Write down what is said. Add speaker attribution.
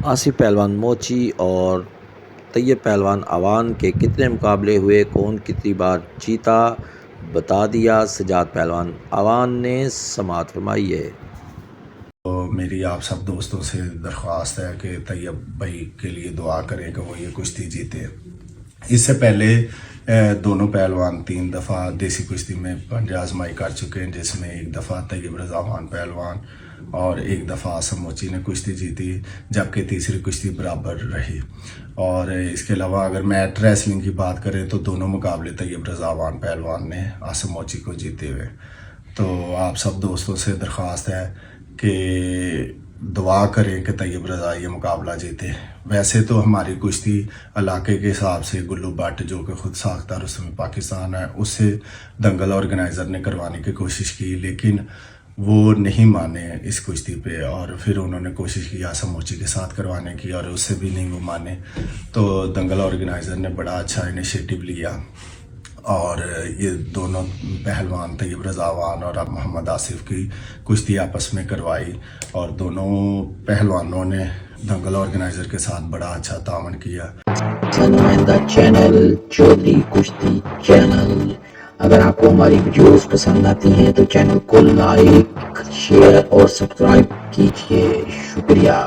Speaker 1: آصف پہلوان موچی اور طیب پہلوان اوان کے کتنے مقابلے ہوئے، کون کتنی بار جیتا، بتا دیا سجاد پہلوان اوان نے، سماعت فرمائیے۔
Speaker 2: تو میری آپ سب دوستوں سے درخواست ہے کہ طیب بھائی کے لیے دعا کریں کہ وہ یہ کشتی جیتے۔ اس سے پہلے دونوں پہلوان 3 دفعہ دیسی کشتی میں پنجہ آزمائی کر چکے ہیں، جس میں ایک دفعہ طیب رضا خان پہلوان اور ایک دفعہ آصف موچی نے کشتی جیتی، جبکہ تیسری کشتی برابر رہی۔ اور اس کے علاوہ اگر میٹ ریسلنگ کی بات کریں تو دونوں مقابلے طیب رضا خان پہلوان نے آصف موچی کو جیتے ہوئے۔ تو آپ سب دوستوں سے درخواست ہے کہ دعا کریں کہ طیب رضا یہ مقابلہ جیتے۔ ویسے تو ہماری کشتی علاقے کے حساب سے گلو بٹ جو کہ خود ساختہ رسم پاکستان ہے، اس سے دنگل آرگنائزر نے کروانے کی کوشش کی، لیکن وہ نہیں مانے اس کشتی پہ، اور پھر انہوں نے کوشش کی آصف موچی کے ساتھ کروانے کی اور اس سے بھی نہیں وہ مانے۔ تو دنگل آرگنائزر نے بڑا اچھا انیشیٹو لیا اور یہ دونوں پہلوان طیب رضا خان اور محمد آصف کی کشتی آپس میں کروائی، اور دونوں پہلوانوں نے دنگل آرگنائزر کے ساتھ بڑا اچھا تعاون کیا۔
Speaker 1: نمائندہ چینل چودھری کشتی چینل، اگر آپ کو ہماری ویڈیوز پسند آتی ہیں تو چینل کو لائک، شیئر اور سبسکرائب کیجیے۔ شکریہ۔